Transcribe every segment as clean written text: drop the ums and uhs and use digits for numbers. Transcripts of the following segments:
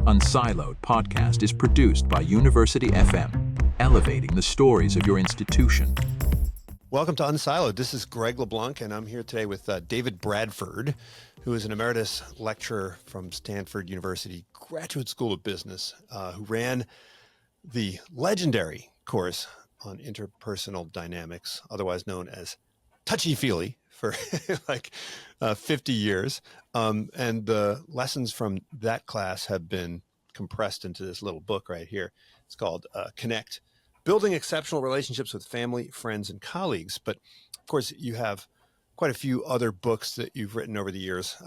Unsiloed podcast is produced by University FM, elevating the stories of your institution. Welcome to Unsiloed. This is Greg LeBlanc, and I'm here today with David Bradford, who is an emeritus lecturer from Stanford University Graduate School of Business, who ran the legendary course on interpersonal dynamics, otherwise known as touchy-feely, for 50 years. And the lessons from that class have been compressed into this little book right here. It's called Connect, Building Exceptional Relationships with Family, Friends, and Colleagues. But of course, you have quite a few other books that you've written over the years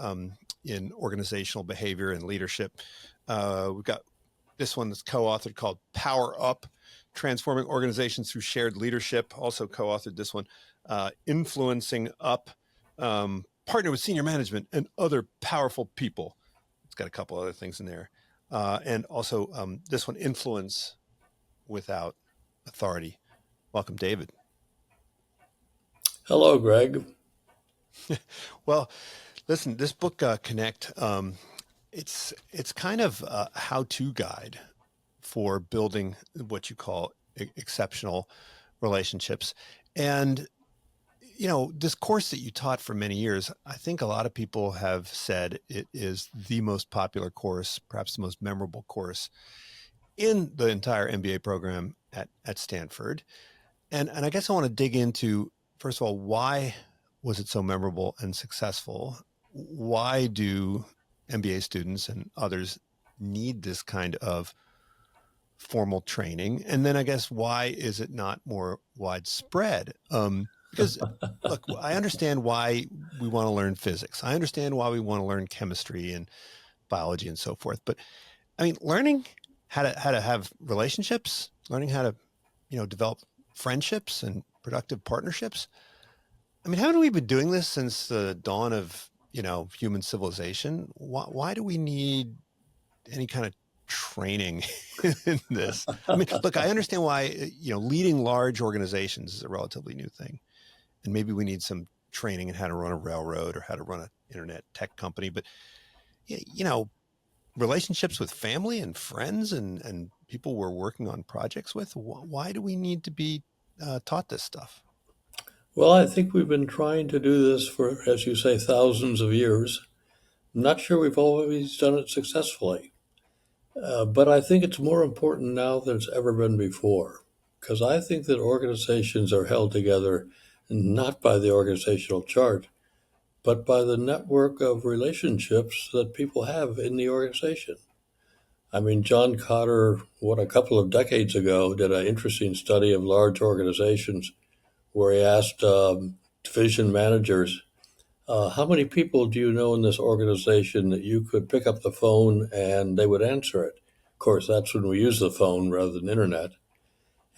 in organizational behavior and leadership. We've got this one that's co-authored called Power Up, Transforming Organizations Through Shared Leadership. Also co-authored this one, Influencing Up, Partner with Senior Management and Other Powerful People. It's got a couple other things in there. And also this one, Influence Without Authority. Welcome, David. Hello, Greg. Well, listen, this book, Connect, it's kind of a how-to guide for building what you call exceptional relationships. And, you know, this course that you taught for many years, I think a lot of people have said it is the most popular course, perhaps the most memorable course in the entire MBA program at Stanford. And I guess I want to dig into, first of all, why was it so memorable and successful? Why do MBA students and others need this kind of formal training? And then I guess, why is it not more widespread? Because look, I understand why we want to learn physics. I understand why we want to learn chemistry and biology and so forth. But I mean, learning how to have relationships, learning how to, develop friendships and productive partnerships. I mean, haven't we been doing this since the dawn of, human civilization? Why do we need any kind of training in this? I mean, look, I understand why, leading large organizations is a relatively new thing. And maybe we need some training in how to run a railroad or how to run an internet tech company. But, relationships with family and friends and people we're working on projects with, why do we need to be taught this stuff? Well, I think we've been trying to do this for, as you say, thousands of years. I'm not sure we've always done it successfully, but I think it's more important now than it's ever been before, because I think that organizations are held together not by the organizational chart, but by the network of relationships that people have in the organization. I mean, John Cotter, a couple of decades ago, did an interesting study of large organizations where he asked division managers, how many people do you know in this organization that you could pick up the phone and they would answer it? Of course, that's when we use the phone rather than internet.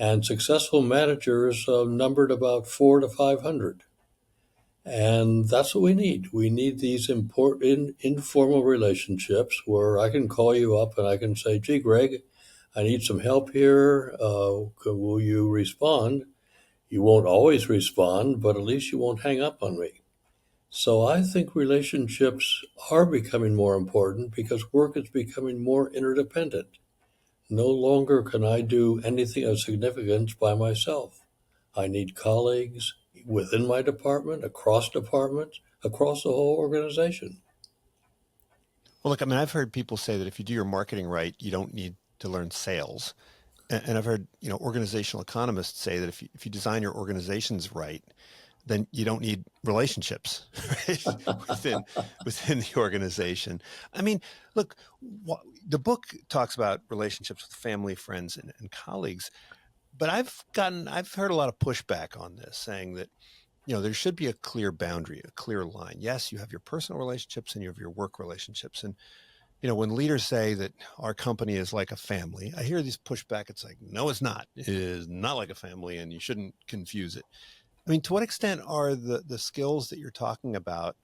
And successful managers numbered about 400 to 500. And that's what we need. We need these important informal relationships where I can call you up and I can say, gee, Greg, I need some help here. Will you respond? You won't always respond, but at least you won't hang up on me. So I think relationships are becoming more important because work is becoming more interdependent. No longer can I do anything of significance by myself. I need colleagues within my department, across departments, across the whole organization. Well, look, I mean, I've heard people say that if you do your marketing right, you don't need to learn sales. And I've heard, organizational economists say that if you design your organizations right, then you don't need relationships right? within the organization. I mean, look, the book talks about relationships with family, friends, and colleagues, but I've heard a lot of pushback on this, saying that, there should be a clear boundary, a clear line. Yes, you have your personal relationships and you have your work relationships. And when leaders say that our company is like a family, I hear these pushback. It's like, no, it's not. It is not like a family, and you shouldn't confuse it. I mean, to what extent are the skills that you're talking about,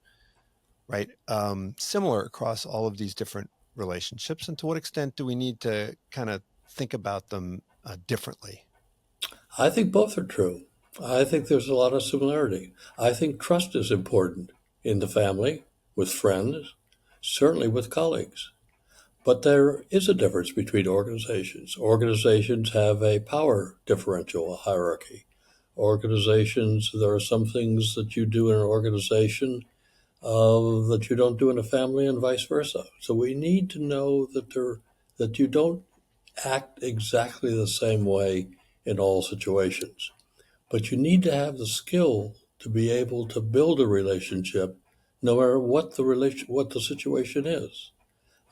right, similar across all of these different relationships? And to what extent do we need to kind of think about them differently? I think both are true. I think there's a lot of similarity. I think trust is important in the family, with friends, certainly with colleagues. But there is a difference between organizations. Organizations have a power differential, a hierarchy. Organizations, there are some things that you do in an organization that you don't do in a family, and vice versa. So we need to know that you don't act exactly the same way in all situations. But you need to have the skill to be able to build a relationship, no matter what the situation is.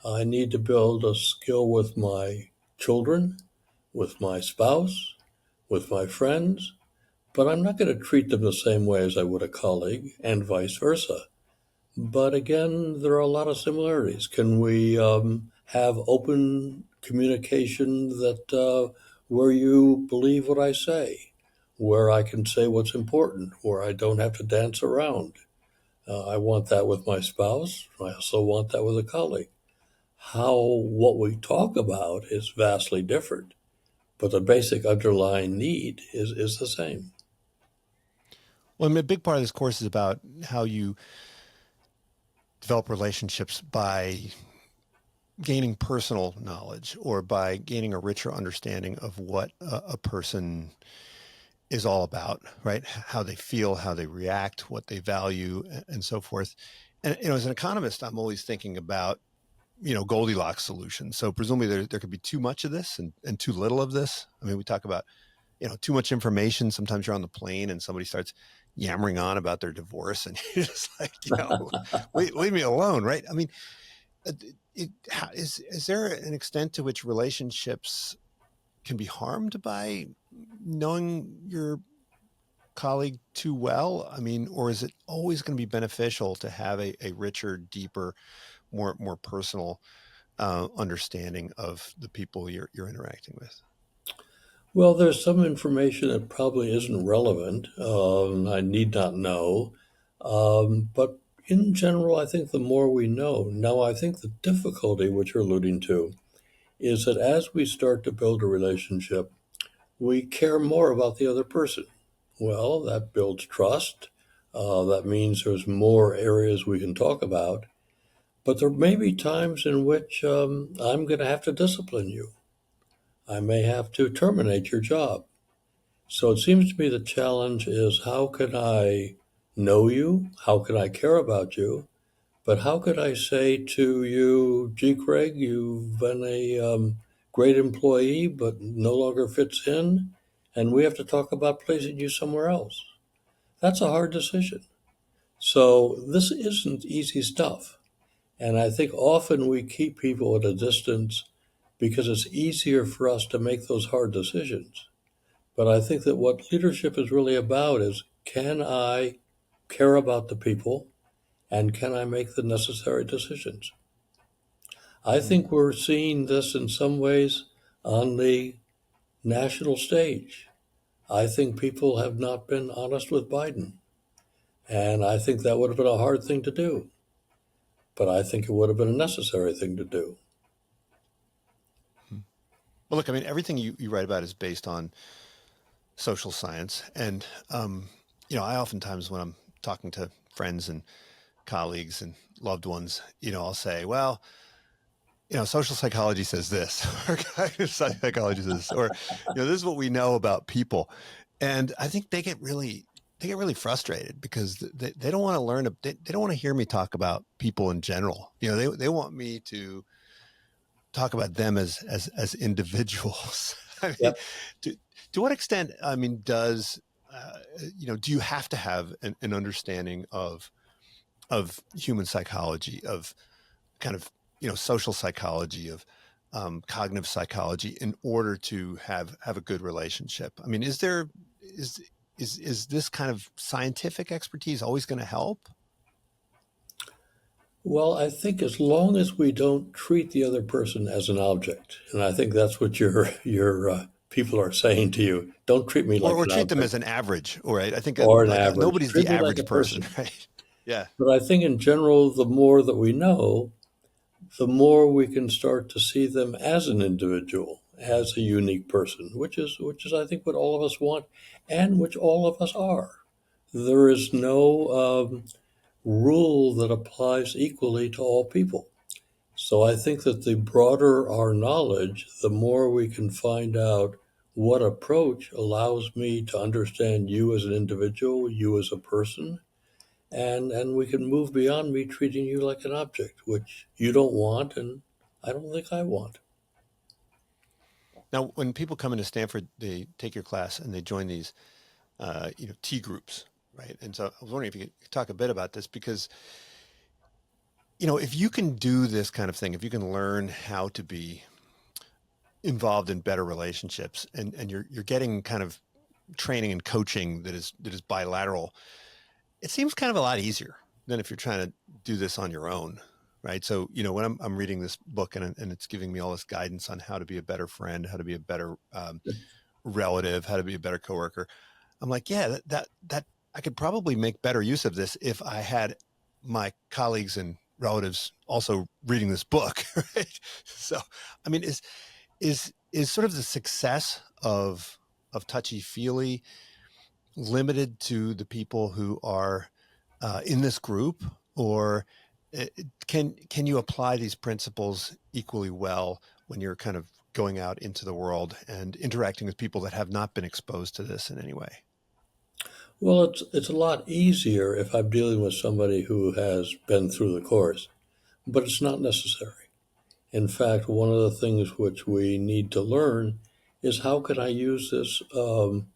I need to build a skill with my children, with my spouse, with my friends, but I'm not going to treat them the same way as I would a colleague, and vice versa. But again, there are a lot of similarities. Can we have open communication that where you believe what I say, where I can say what's important, where I don't have to dance around? I want that with my spouse. I also want that with a colleague. What we talk about is vastly different, but the basic underlying need is the same. Well, I mean, a big part of this course is about how you develop relationships by gaining personal knowledge or by gaining a richer understanding of what a person is all about, right? How they feel, how they react, what they value, and so forth. And as an economist, I'm always thinking about Goldilocks solutions. So presumably there could be too much of this and too little of this. I mean, we talk about too much information. Sometimes you're on the plane and somebody starts yammering on about their divorce, and you're just like, leave me alone, right? I mean, is there an extent to which relationships can be harmed by knowing your colleague too well? I mean, or is it always going to be beneficial to have a richer, deeper, more personal understanding of the people you're interacting with? Well, there's some information that probably isn't relevant. I need not know. But in general, I think the more we know. Now, I think the difficulty, which you're alluding to, is that as we start to build a relationship, we care more about the other person. Well, that builds trust. That means there's more areas we can talk about. But there may be times in which I'm going to have to discipline you. I may have to terminate your job. So it seems to me the challenge is, how can I know you? How can I care about you? But how could I say to you, gee, Craig, you've been a great employee, but no longer fits in, and we have to talk about placing you somewhere else? That's a hard decision. So this isn't easy stuff. And I think often we keep people at a distance because it's easier for us to make those hard decisions. But I think that what leadership is really about is, can I care about the people and can I make the necessary decisions? I think we're seeing this in some ways on the national stage. I think people have not been honest with Biden. And I think that would have been a hard thing to do. But I think it would have been a necessary thing to do. Well, look, I mean, everything you write about is based on social science. And, I oftentimes, when I'm talking to friends and colleagues and loved ones, I'll say, well, social psychology says this, or cognitive psychology says this, or, this is what we know about people. And I think they get really frustrated because they don't want to learn, they don't want to hear me talk about people in general. They want me to talk about them as individuals. I mean, Yep. to what extent, I mean, do you have to have an understanding of human psychology, of kind of, social psychology, of cognitive psychology in order to have a good relationship? I mean, is this kind of scientific expertise always going to help? Well, I think as long as we don't treat the other person as an object, and I think that's what your people are saying to you, don't treat me like Or an treat them object as an average, right? I think or an like average. nobody's the Treat me like a average person, person. right? Yeah. But I think in general, the more that we know, the more we can start to see them as an individual, as a unique person, which is I think what all of us want, and which all of us are. There is no rule that applies equally to all people. So I think that the broader our knowledge, the more we can find out what approach allows me to understand you as an individual, you as a person, and we can move beyond me treating you like an object, which you don't want and I don't think I want. Now, when people come into Stanford, they take your class and they join these, T groups, right? And so I was wondering if you could talk a bit about this because, if you can do this kind of thing, if you can learn how to be involved in better relationships and you're getting kind of training and coaching that is bilateral, it seems kind of a lot easier than if you're trying to do this on your own, right? So, when I'm reading this book and it's giving me all this guidance on how to be a better friend, how to be a better relative, how to be a better coworker, I'm like, yeah, that I could probably make better use of this if I had my colleagues and relatives also reading this book, right? So, I mean, is sort of the success of touchy feely limited to the people who are in this group, or can you apply these principles equally well when you're kind of going out into the world and interacting with people that have not been exposed to this in any way? Well, it's a lot easier if I'm dealing with somebody who has been through the course, but it's not necessary. In fact, one of the things which we need to learn is how can I use this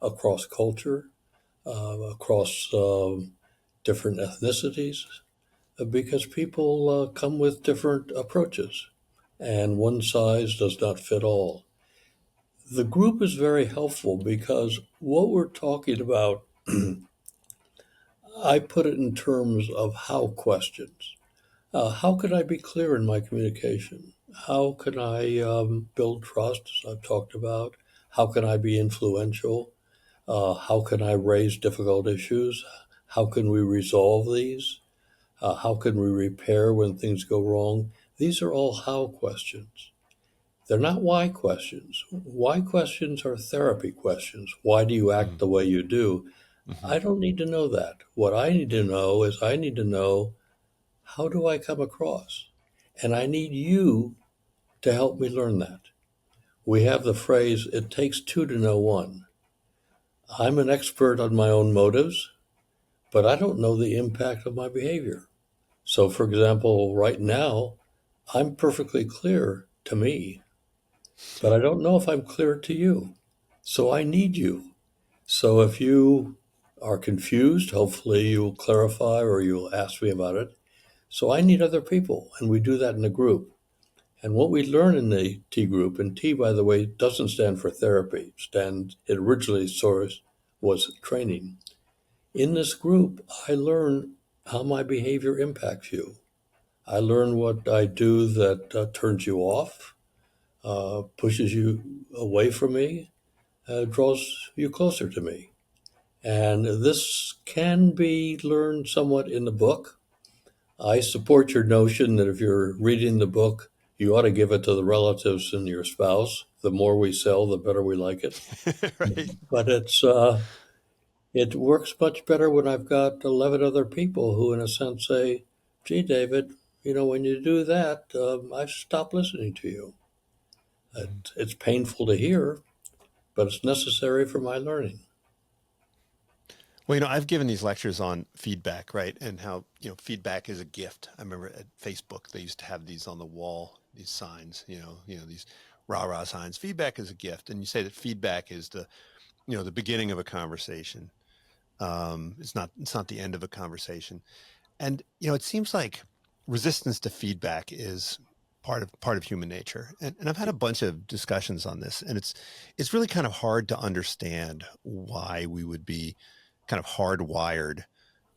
across culture, across different ethnicities, because people come with different approaches, and one size does not fit all. The group is very helpful because what we're talking about, I put it in terms of how questions. How could I be clear in my communication? How can I build trust, as I've talked about? How can I be influential? How can I raise difficult issues? How can we resolve these? How can we repair when things go wrong? These are all how questions. They're not why questions. Why questions are therapy questions. Why do you act the way you do? Mm-hmm. I don't need to know that. What I need to know is I need to know, how do I come across? And I need you to help me learn that. We have the phrase, it takes two to know one. I'm an expert on my own motives, but I don't know the impact of my behavior. So, for example, right now, I'm perfectly clear to me, but I don't know if I'm clear to you. So I need you. So if you are confused, hopefully you'll clarify or you'll ask me about it. So I need other people, and we do that in a group. And what we learn in the T group, and T, by the way, doesn't stand for therapy. It originally was training. In this group, I learn how my behavior impacts you. I learn what I do that turns you off, pushes you away from me, draws you closer to me. And this can be learned somewhat in the book. I support your notion that if you're reading the book, you ought to give it to the relatives and your spouse. The more we sell, the better we like it. Right. But it works much better when I've got 11 other people who, in a sense, say, "Gee, David, when you do that, I stop listening to you." It's painful to hear, but it's necessary for my learning. Well, I've given these lectures on feedback, right? And how, feedback is a gift. I remember at Facebook, they used to have these on the wall, these signs, these rah-rah signs. Feedback is a gift. And you say that feedback is the beginning of a conversation. It's not the end of a conversation. And, it seems like resistance to feedback is part of human nature. And I've had a bunch of discussions on this, and it's really kind of hard to understand why we would be kind of hardwired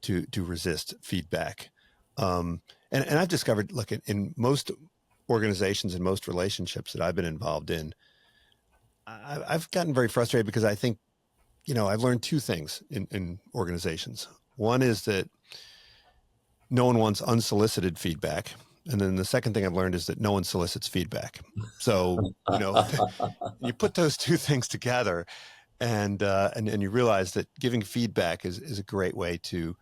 to resist feedback. And I've discovered, look, in most organizations and most relationships that I've been involved in, I've gotten very frustrated because I think, I've learned two things in organizations. One is that no one wants unsolicited feedback. And then the second thing I've learned is that no one solicits feedback. So, you put those two things together and you realize that giving feedback is a great way to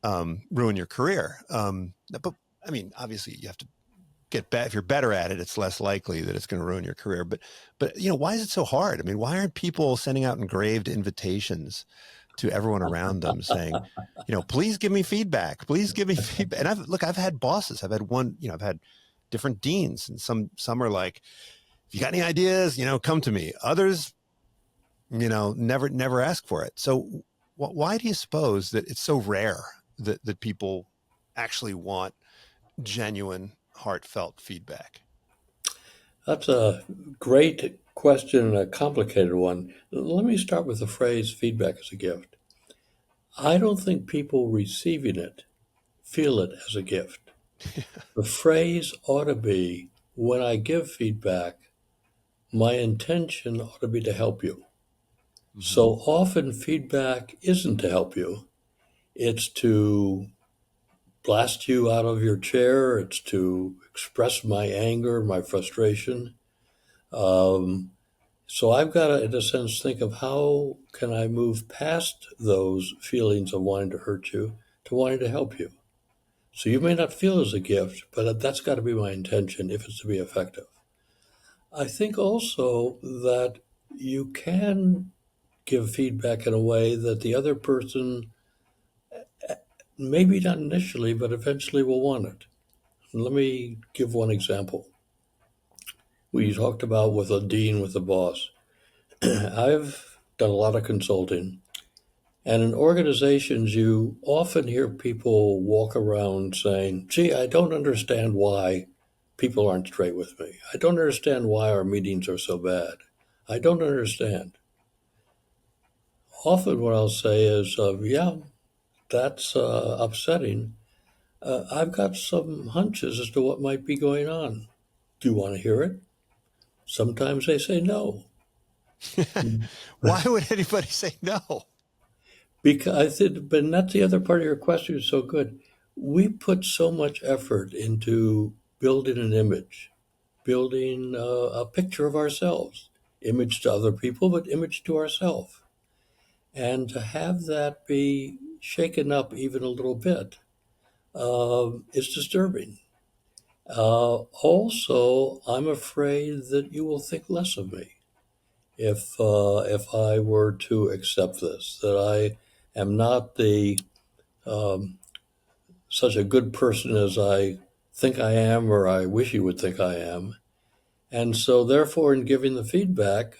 ruin your career. But I mean, obviously you have to get if you're better at it, it's less likely that it's going to ruin your career. But why is it so hard? I mean, why aren't people sending out engraved invitations to everyone around them saying, please give me feedback, please give me feedback? And I've had bosses, I've had different deans, and some are like, if you got any ideas, come to me. Others, never ask for it. So why do you suppose that it's so rare that people actually want genuine, heartfelt feedback? That's a great question and a complicated one. Let me start with the phrase feedback as a gift. I don't think people receiving it feel it as a gift. The phrase ought to be, when I give feedback, my intention ought to be to help you. Mm-hmm. So often feedback isn't to help you. It's to blast you out of your chair. It's to express my anger, my frustration. So I've got to, in a sense, think of how can I move past those feelings of wanting to hurt you to wanting to help you. So you may not feel it as a gift, but that's got to be my intention if it's to be effective. I think also that you can give feedback in a way that the other person, maybe not initially, but eventually will want it. Let me give one example. We talked about with a dean, with a boss. I've done a lot of consulting, and in organizations, you often hear people walk around saying, gee, I don't understand why people aren't straight with me. I don't understand why our meetings are so bad. I don't understand. Often what I'll say is, yeah, that's upsetting. I've got some hunches as to what might be going on. Do you want to hear it? Sometimes they say no. Why would anybody say no? Because I think, but that's the other part of your question is so good. We put so much effort into building an image, building a picture of ourselves, image to other people, but image to ourselves. And to have that be shaken up even a little bit is disturbing. Also, I'm afraid that you will think less of me if I were to accept this, that I am not the such a good person as I think I am, or I wish you would think I am. And so, therefore, in giving the feedback,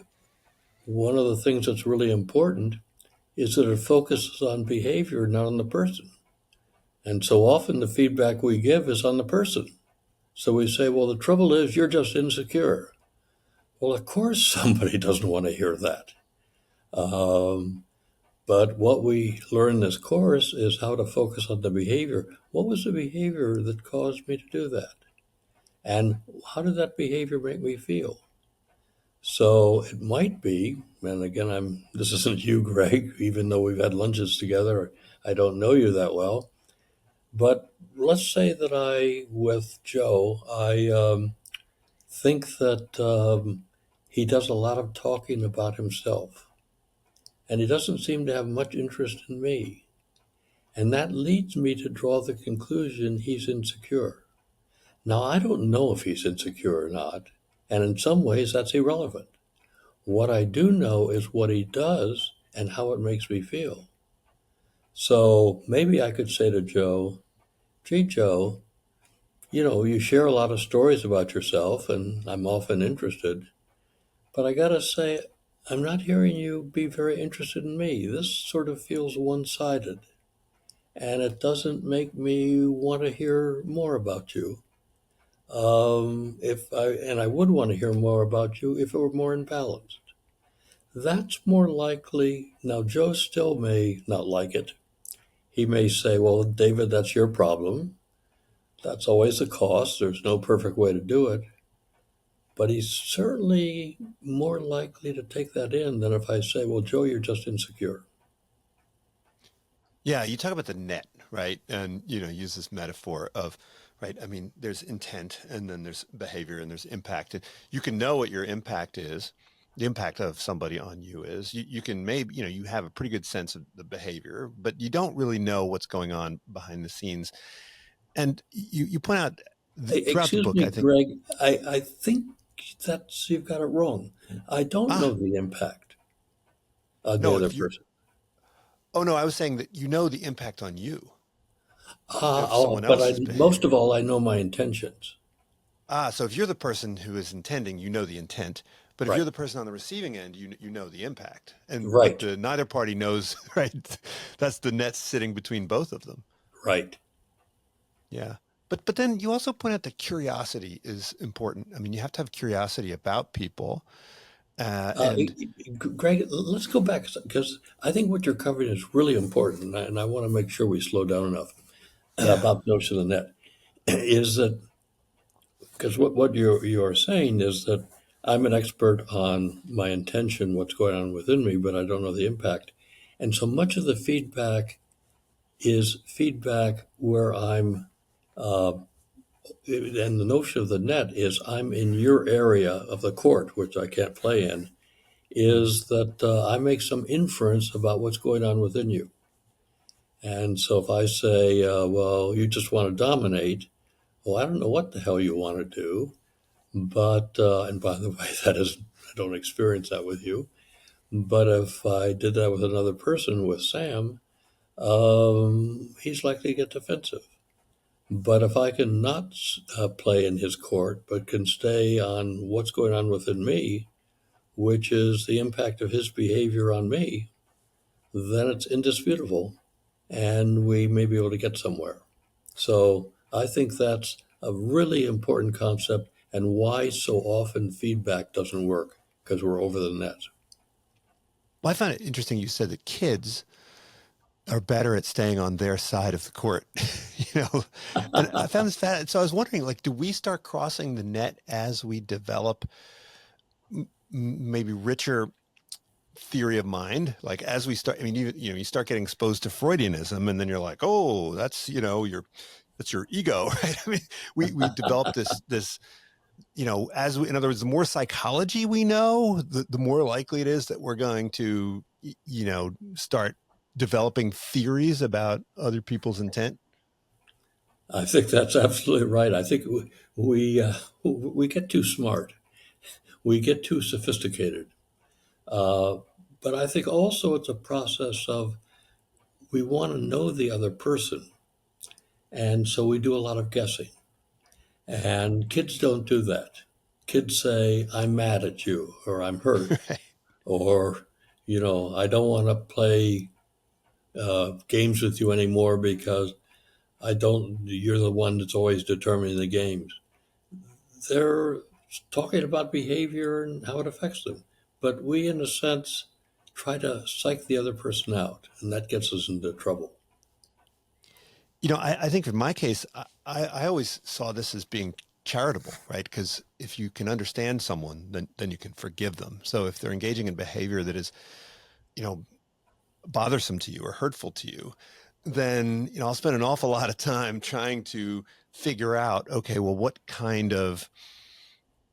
one of the things that's really important is that it focuses on behavior, not on the person. And so often the feedback we give is on the person. So we say, well, the trouble is you're just insecure. Well, of course, somebody doesn't want to hear that. But what we learn in this course is how to focus on the behavior. What was the behavior that caused me to do that? And how did that behavior make me feel? So it might be, and again, this isn't you, Greg, even though we've had lunches together, I don't know you that well. But let's say that with Joe, I think that he does a lot of talking about himself. And he doesn't seem to have much interest in me. And that leads me to draw the conclusion he's insecure. Now, I don't know if he's insecure or not, and in some ways that's irrelevant. What I do know is what he does and how it makes me feel. So maybe I could say to Joe, gee, Joe, you share a lot of stories about yourself, and I'm often interested, but I gotta say, I'm not hearing you be very interested in me. This sort of feels one-sided, and it doesn't make me want to hear more about you. I would want to hear more about you if it were more imbalanced. That's more likely. Now, Joe still may not like it. He may say, well, David, that's your problem. That's always the cost. There's no perfect way to do it. But he's certainly more likely to take that in than if I say, well, Joe, you're just insecure. Yeah, you talk about the net, right? And, use this metaphor of, right? I mean, there's intent and then there's behavior and there's impact. And you can know what your impact is, the impact of somebody on you is. You can maybe, you have a pretty good sense of the behavior, but you don't really know what's going on behind the scenes. And you point out throughout the Excuse book, me, I think. Greg. I think that's you've got it wrong. I don't know Ah, the impact on the no, other if you, person. oh no, I was saying that you know the impact on you of Oh, someone but else's most of behavior. all, I know my intentions. So if you're the person who is intending, you know the intent. But if Right, you're the person on the receiving end, you know the impact. And but right, the neither party knows, right? That's the net sitting between both of them. right. Yeah. But then you also point out that curiosity is important. I mean, you have to have curiosity about people. Uh, And Greg, let's go back because I think what you're covering is really important, and I want to make sure we slow down enough yeah, about the notion of the net. Is that because what you're saying is that I'm an expert on my intention, what's going on within me, but I don't know the impact. And so much of the feedback is feedback where uh, and the notion of the net is I'm in your area of the court, which I can't play in, mhm. is that I make some inference about what's going on within you. And so if I say, well, you just want to dominate, well, I don't know what the hell you want to do. But, and by the way, that is, I don't experience that with you. But if I did that with another person, with Sam, he's likely to get defensive. But if I can not play in his court, but can stay on what's going on within me, which is the impact of his behavior on me, then it's indisputable and we may be able to get somewhere. So I think that's a really important concept and why so often feedback doesn't work because we're over the net. Well, I find it interesting you said that kids are better at staying on their side of the court, and I found this fat. So I was wondering, like, do we start crossing the net as we develop maybe richer theory of mind? Like as we start, I mean, you start getting exposed to Freudianism, and then you're like, oh, that's that's your ego, right? I mean, we develop this in other words, the more psychology we know, the more likely it is that we're going to start developing theories about other people's intent. I think that's absolutely right. I think we get too smart, we get too sophisticated. Uh, but I think also it's a process of we want to know the other person, and so we do a lot of guessing. And kids don't do that. Kids say, I'm mad at you, or I'm hurt, Right. or, I don't want to play games with you anymore because you're the one that's always determining the games. They're talking about behavior and how it affects them. But we, in a sense, try to psych the other person out, and that gets us into trouble. I think in my case, I always saw this as being charitable, right? Because if you can understand someone, then you can forgive them. So if they're engaging in behavior that is, you know, bothersome to you or hurtful to you, then I'll spend an awful lot of time trying to figure out, okay, well, what kind of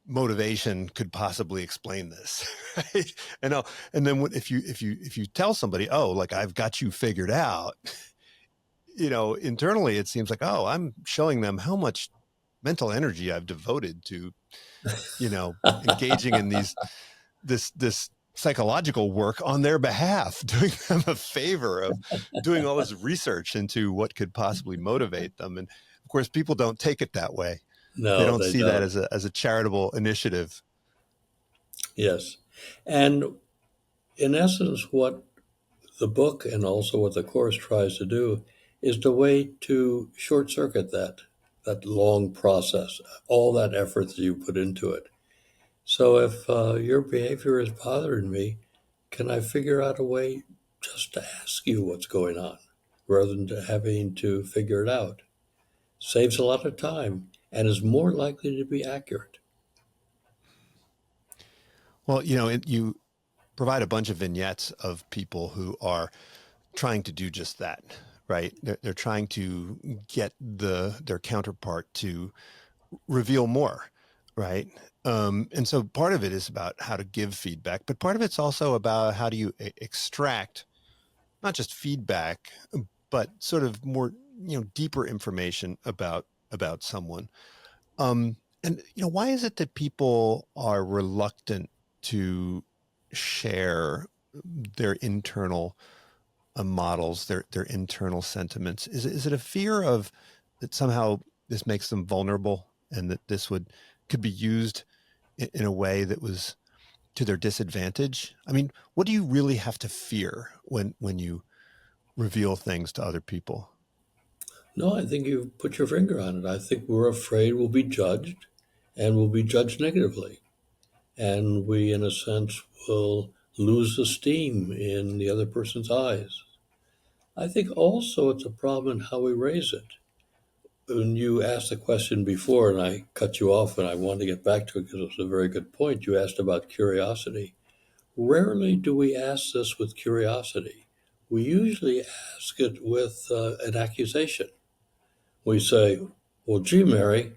motivation could possibly explain this, right? And then if you tell somebody, oh, like I've got you figured out, internally it seems like, oh, I'm showing them how much mental energy I've devoted to, engaging in this psychological work on their behalf, doing them a favor of doing all this research into what could possibly motivate them. And of course, people don't take it that way. They No, don't they see that don't. as a charitable initiative. Yes. And in essence, what the book and also what the course tries to do is the way to short circuit that long process, all that effort that you put into it. So if your behavior is bothering me, can I figure out a way just to ask you what's going on rather than having to figure it out? Saves a lot of time and is more likely to be accurate. Well, you provide a bunch of vignettes of people who are trying to do just that, right? They're trying to get their counterpart to reveal more, right? And so part of it is about how to give feedback, but part of it's also about how do you extract not just feedback, but sort of more deeper information about someone. Um, and why is it that people are reluctant to share their internal models, their internal sentiments? Is it a fear of that somehow this makes them vulnerable, and that this would could be used in a way that was to their disadvantage? I mean, what do you really have to fear when you reveal things to other people? No, I think you've put your finger on it. I think we're afraid we'll be judged and we'll be judged negatively. And we, in a sense, will lose esteem in the other person's eyes. I think also it's a problem in how we raise it. When you asked the question before, and I cut you off, and I wanted to get back to it because it was a very good point. You asked about curiosity. Rarely do we ask this with curiosity. We usually ask it with an accusation. We say, "Well, gee, Mary,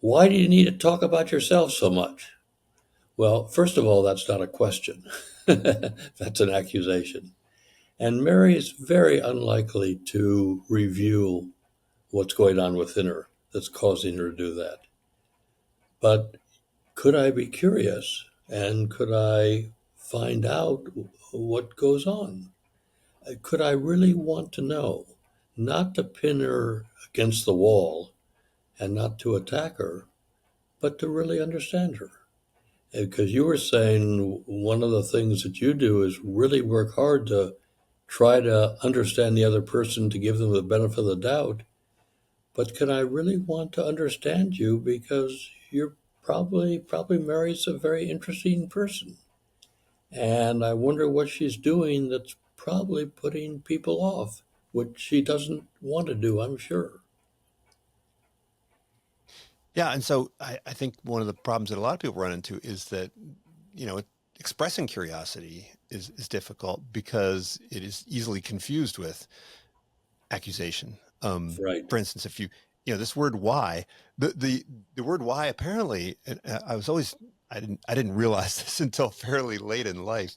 why do you need to talk about yourself so much?" Well, first of all, that's not a question. That's an accusation. And Mary is very unlikely to reveal what's going on within her that's causing her to do that. But could I be curious and could I find out what goes on? Could I really want to know? Not to pin her against the wall and not to attack her, but to really understand her. Because you were saying one of the things that you do is really work hard to try to understand the other person to give them the benefit of the doubt. But can I really want to understand you because you're probably Mary's a very interesting person. And I wonder what she's doing that's probably putting people off, which she doesn't want to do, I'm sure. Yeah, and so I think one of the problems that a lot of people run into is that you know expressing curiosity is difficult because it is easily confused with accusation. Right. For instance, if this word "why," the word "why" apparently, and I was always I didn't realize this until fairly late in life,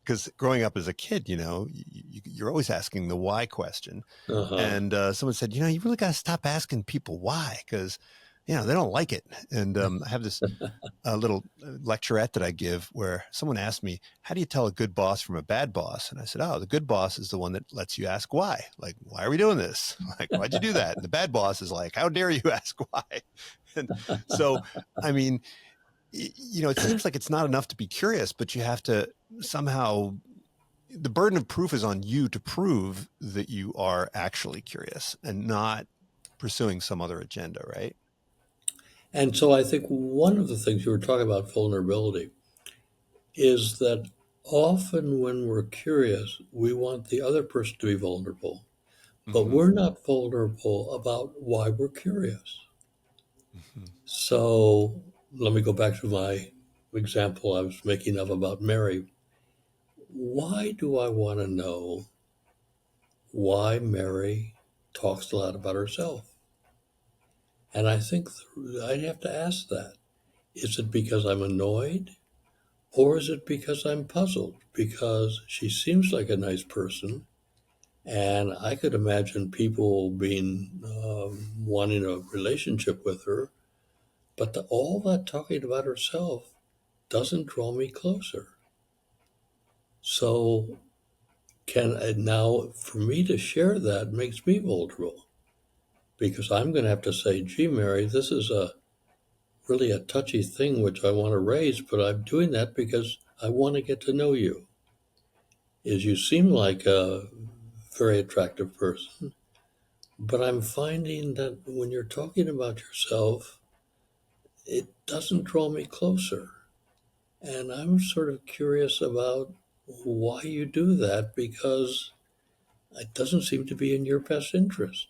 because growing up as a kid, you're always asking the why question. Uh-huh. And someone said, you really got to stop asking people why, because they don't like it. And I have this little lecturette that I give where someone asked me, how do you tell a good boss from a bad boss? And I said, oh, the good boss is the one that lets you ask why. Like, why are we doing this? Like, why'd you do that? And the bad boss is like, how dare you ask why? And so, I mean, it seems like it's not enough to be curious, but you have to somehow, the burden of proof is on you to prove that you are actually curious and not pursuing some other agenda, right? And so I think one of the things you were talking about vulnerability is that often when we're curious, we want the other person to be vulnerable, but Mm-hmm. we're not vulnerable about why we're curious. Mm-hmm. So let me go back to my example I was making of about Mary. Why do I want to know why Mary talks a lot about herself? And I think I'd have to ask that. Is it because I'm annoyed? Or is it because I'm puzzled? Because she seems like a nice person, and I could imagine people being wanting a relationship with her, but all that talking about herself doesn't draw me closer. So can now for me to share that makes me vulnerable because I'm going to have to say, "Gee, Mary, this is a really a touchy thing which I want to raise, but I'm doing that because I want to get to know you. Is you seem like a very attractive person, but I'm finding that when you're talking about yourself, it doesn't draw me closer. And I'm sort of curious about why you do that because it doesn't seem to be in your best interest."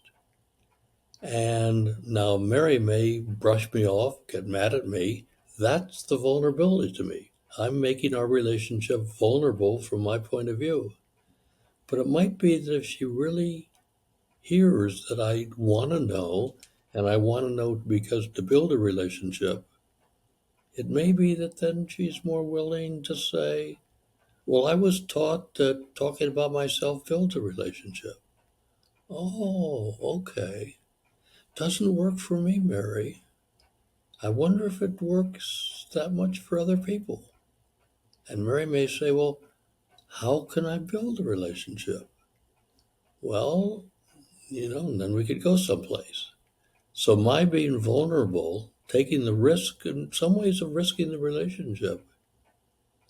And now Mary may brush me off, get mad at me. That's the vulnerability to me. I'm making our relationship vulnerable from my point of view. But it might be that if she really hears that I want to know, and I want to know because to build a relationship, it may be that then she's more willing to say, well, I was taught that talking about myself builds a relationship. Oh, okay. Doesn't work for me, Mary. I wonder if it works that much for other people. And Mary may say, well, how can I build a relationship? Well, and then we could go someplace. So my being vulnerable, taking the risk in some ways of risking the relationship,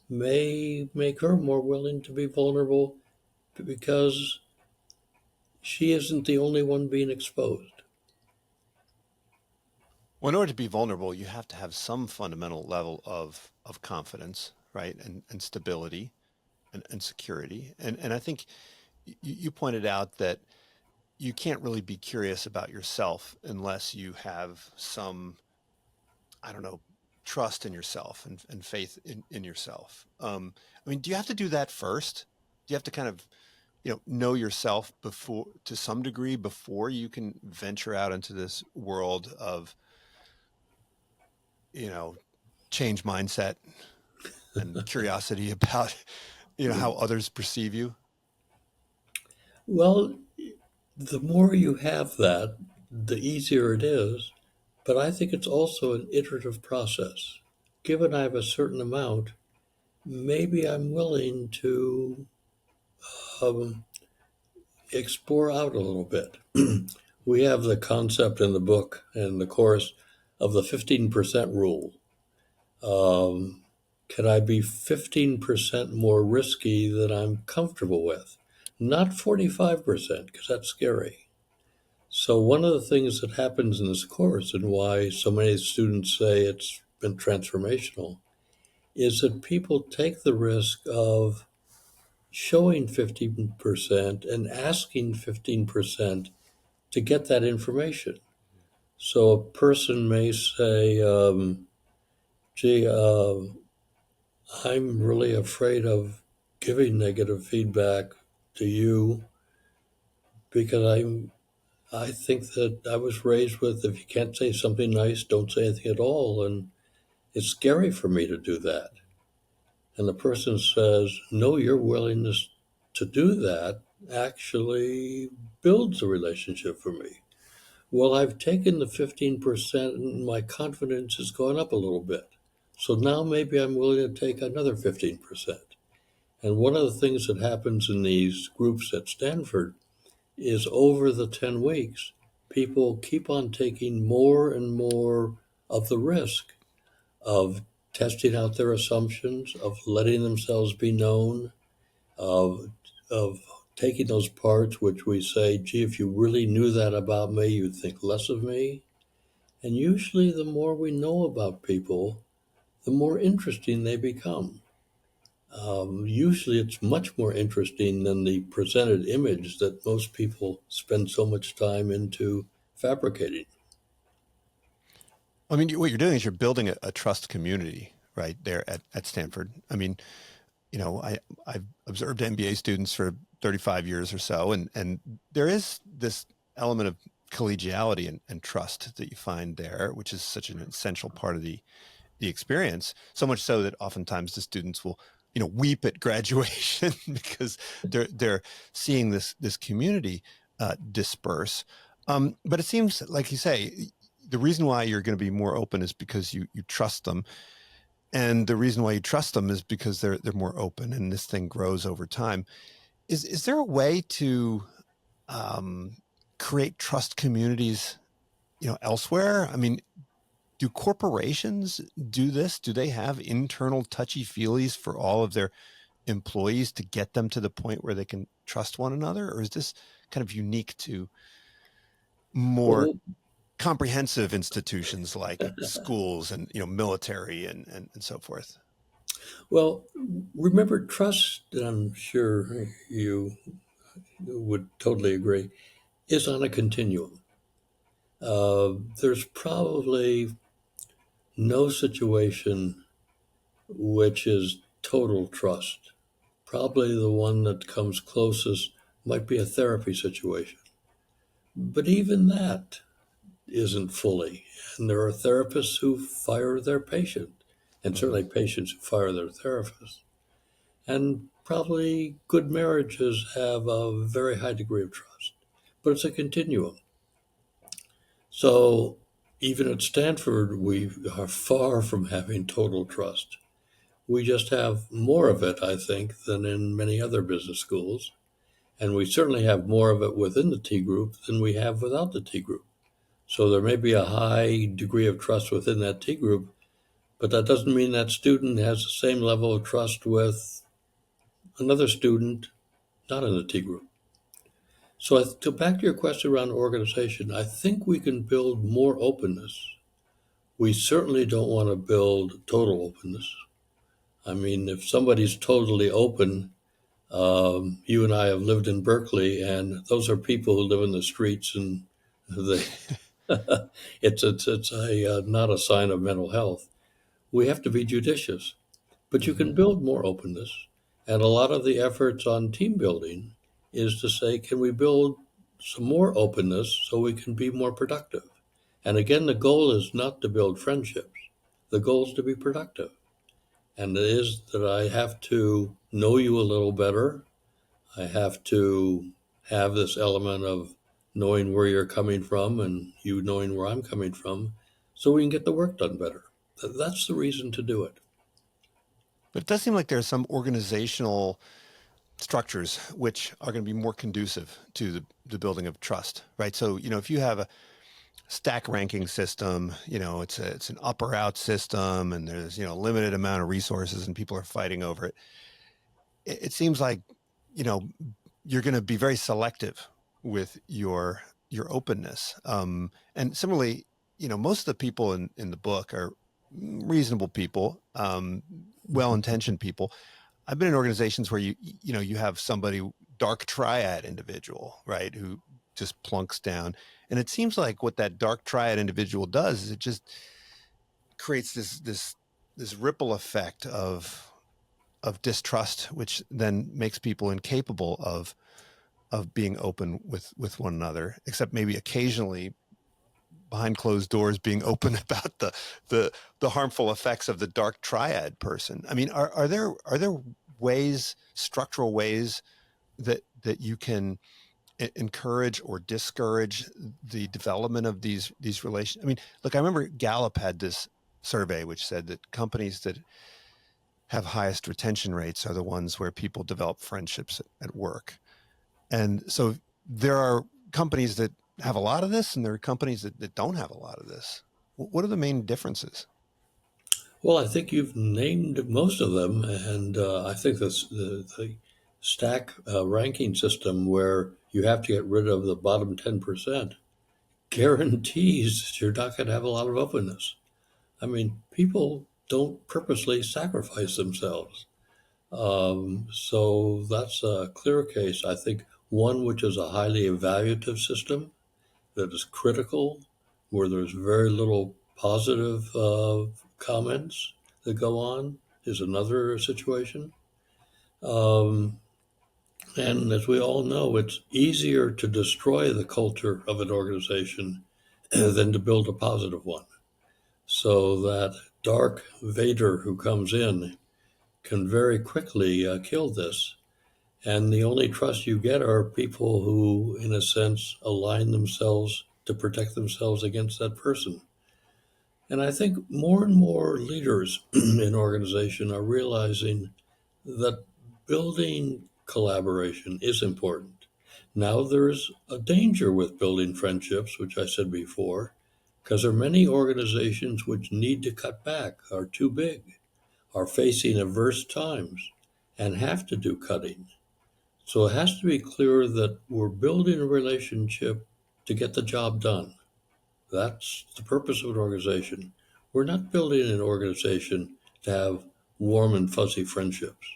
may make her more willing to be vulnerable because she isn't the only one being exposed. Well, in order to be vulnerable, you have to have some fundamental level of confidence, right? And stability and security. And I think you pointed out that you can't really be curious about yourself unless you have some, I don't know, trust in yourself and faith in yourself. I mean, do you have to do that first? Do you have to kind of, know yourself before, to some degree, before you can venture out into this world of, you know, change mindset and curiosity about, how others perceive you? Well, the more you have that, the easier it is. But I think it's also an iterative process. Given I have a certain amount, maybe I'm willing to um, explore out a little bit. We have the concept in the book and the course of the 15% rule. Um, can I be 15% more risky than I'm comfortable with? Not 45%, because that's scary. So, one of the things that happens in this course and why so many students say it's been transformational is that people take the risk of showing 15% and asking 15% to get that information. So, a person may say, gee, I'm really afraid of giving negative feedback to you because I think that I was raised with if you can't say something nice, don't say anything at all. And it's scary for me to do that. And the person says, no, your willingness to do that actually builds a relationship for me. Well, I've taken the 15% and my confidence has gone up a little bit. So now maybe I'm willing to take another 15%. And one of the things that happens in these groups at Stanford is over the 10 weeks, people keep on taking more and more of the risk of testing out their assumptions, of letting themselves be known, of taking those parts which we say, gee, if you really knew that about me, you'd think less of me. And usually, the more we know about people, the more interesting they become. Usually, it's much more interesting than the presented image that most people spend so much time into fabricating. I mean, what you're doing is you're building a trust community right there at Stanford. I mean, I've observed MBA students for 35 years or so, and there is this element of collegiality and trust that you find there, which is such an essential part of the experience. So much so that oftentimes the students will, weep at graduation because they're seeing this community disperse. But it seems like you say the reason why you're going to be more open is because you trust them, and the reason why you trust them is because they're more open, and this thing grows over time. Is there a way to um, create trust communities, elsewhere? I mean, do corporations do this? Do they have internal touchy feelies for all of their employees to get them to the point where they can trust one another, or is this kind of unique to more Well, comprehensive institutions like schools and military and so forth? well, remember, trust, and I'm sure you would totally agree, is on a continuum. There's probably no situation which is total trust. Probably the one that comes closest might be a therapy situation. But even that isn't fully. And there are therapists who fire their patient, and Mhm. certainly patients who fire their therapist. And probably good marriages have a very high degree of trust. But it's a continuum. So even at Stanford, we are far from having total trust. We just have more of it, I think, than in many other business schools. And we certainly have more of it within the T group than we have without the T group. So there may be a high degree of trust within that T group, but that doesn't mean that student has the same level of trust with another student not in the T group. So to back to your question around organization, I think we can build more openness. We certainly don't want to build total openness. I mean, if somebody's totally open, you and I have lived in Berkeley, and those are people who live in the streets, and they it's a not a sign of mental health. We have to be judicious, but you can Hmm. build more openness. And a lot of the efforts on team building is to say, can we build some more openness so we can be more productive? And again, the goal is not to build friendships. The goal is to be productive. And it is that I have to know you a little better. I have to have this element of knowing where you're coming from and you knowing where I'm coming from so we can get the work done better. That's the reason to do it. But it does seem like there's some organizational structures which are going to be more conducive to the building of trust, right? So, if you have a stack ranking system, it's an up or out system, and there's, a limited amount of resources and people are fighting over it. It seems like, you know, you're going to be very selective with your openness. And similarly, most of the people in the book are reasonable people, well-intentioned people. I've been in organizations where you have somebody, dark triad individual, right, who just plunks down. And it seems like what that dark triad individual does is it just creates this ripple effect of distrust, which then makes people incapable of being open with one another, except maybe occasionally behind closed doors being open about the harmful effects of the dark triad person. I mean, are there ways, structural ways that you can encourage or discourage the development of these relations? I mean, look, I remember Gallup had this survey which said that companies that have highest retention rates are the ones where people develop friendships at work. And so there are companies that have a lot of this, and there are companies that don't have a lot of this. What are the main differences? Well, I think you've named most of them, and I think the stack ranking system where you have to get rid of the bottom 10% guarantees you're not going to have a lot of openness. I mean, people don't purposely sacrifice themselves. So that's a clear case. I think one which is a highly evaluative system that is critical, where there's very little positive comments that go on, is another situation. Um, and as we all know, it's easier to destroy the culture of an organization than to build a positive one. So that dark Vader who comes in can very quickly kill this. And the only trust you get are people who, in a sense, align themselves to protect themselves against that person. And I think more and more leaders in organization are realizing that building collaboration is important. Now, there's a danger with building friendships, which I said before, because there are many organizations which need to cut back, are too big, are facing adverse times, and have to do cutting. So it has to be clear that we're building a relationship to get the job done. That's the purpose of an organization. We're not building an organization to have warm and fuzzy friendships.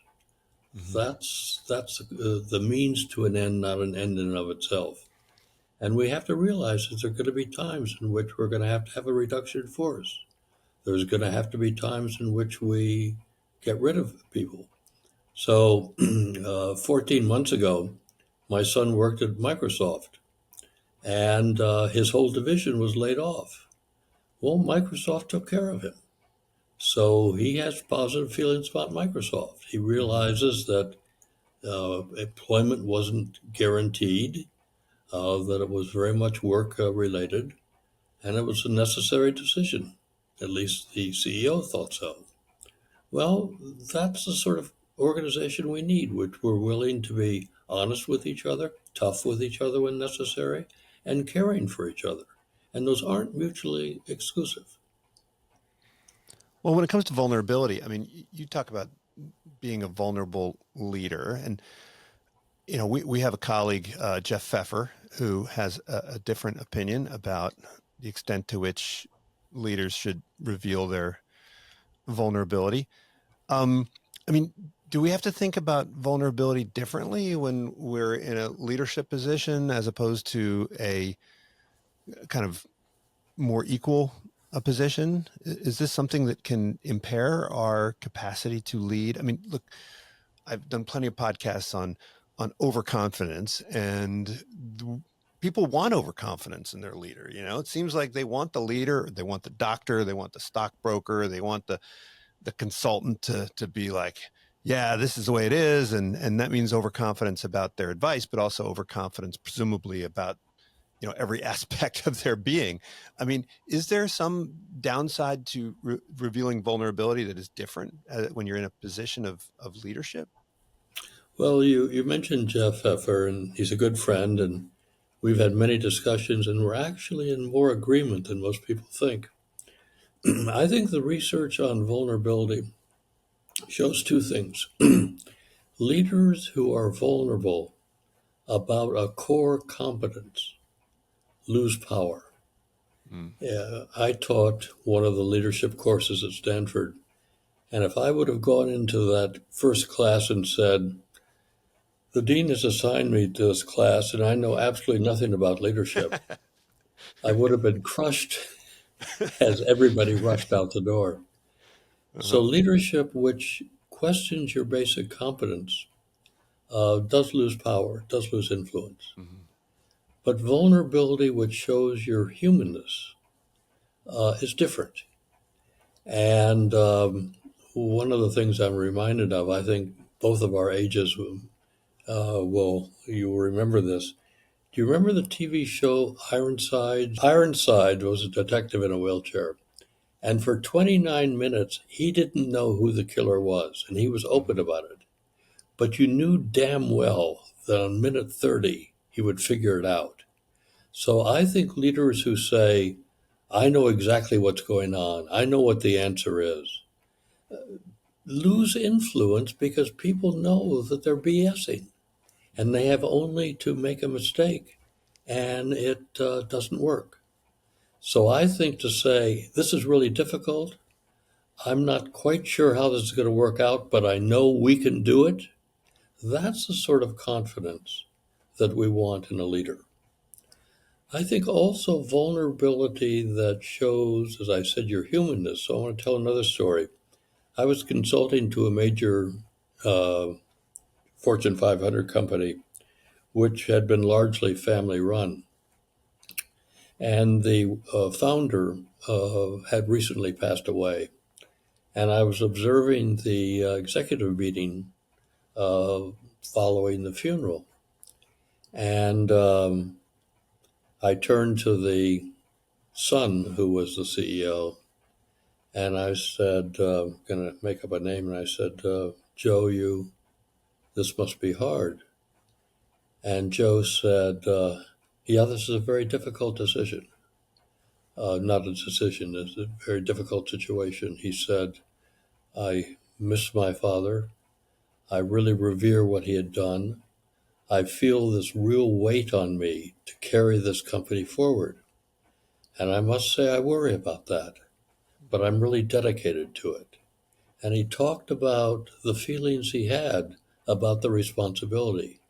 Mm-hmm. That's the means to an end, not an end in and of itself. And we have to realize that there are going to be times in which we're going to have a reduction in force. There's going to have to be times in which we get rid of people. So 14 months ago, my son worked at Microsoft, and his whole division was laid off. Well, Microsoft took care of him. So he has positive feelings about Microsoft. He Mm-hmm. realizes that employment wasn't guaranteed, that it was very much work related, and it was a necessary decision. At least the CEO thought so. Well, that's the sort of organization we need, which we're willing to be honest with each other, tough with each other when necessary, and caring for each other. And those aren't mutually exclusive. Well, when it comes to vulnerability, I mean, you talk about being a vulnerable leader, and we have a colleague, Jeff Pfeffer, who has a different opinion about the extent to which leaders should reveal their vulnerability. I mean, do we have to think about vulnerability differently when we're in a leadership position as opposed to a kind of more equal a position? Is this something that can impair our capacity to lead? I mean, look, I've done plenty of podcasts on overconfidence, and people want overconfidence in their leader. It seems like they want the leader, they want the doctor, they want the stockbroker, they want the consultant to be like, yeah, this is the way it is, and that means overconfidence about their advice, but also overconfidence presumably about every aspect of their being. I mean, is there some downside to revealing vulnerability that is different when you're in a position of leadership? Well, you mentioned Jeff Pfeffer, and he's a good friend, and we've had many discussions, and we're actually in more agreement than most people think. I think the research on vulnerability shows two things. Leaders who are vulnerable about a core competence lose power. Yeah, I taught one of the leadership courses at Stanford, and if I would have gone into that first class and said, the dean has assigned me to this class and I know absolutely nothing about leadership, I would have been crushed as everybody rushed out the door. So leadership which questions your basic competence does lose power, does lose influence. But vulnerability which shows your humanness is different. And one of the things I'm reminded of, I think both of our ages you will remember this. Do you remember the TV show Ironside? Ironside was a detective in a wheelchair. And for 29 minutes, he didn't know who the killer was, and he was open about it. But you knew damn well that on minute 30, he would figure it out. So I think leaders who say, I know exactly what's going on, I know what the answer is, lose influence because people know that they're BSing and they have only to make a mistake and it doesn't work. So I think to say, this is really difficult, I'm not quite sure how this is going to work out, but I know we can do it, that's the sort of confidence that we want in a leader. I think also vulnerability that shows, as I said, your humanness. So I want to tell another story. I was consulting to a major Fortune 500 company, which had been largely family run. And the founder had recently passed away. And I was observing the executive meeting following the funeral. And I turned to the son, who was the CEO, and I said, going to make up a name, and I said, Joe, this must be hard. And Joe said, yeah, this is a very difficult decision. Not a decision, it's a very difficult situation. He said, I miss my father. I really revere what he had done. I feel this real weight on me to carry this company forward. And I must say I worry about that, but I'm really dedicated to it. And he talked about the feelings he had about the responsibility.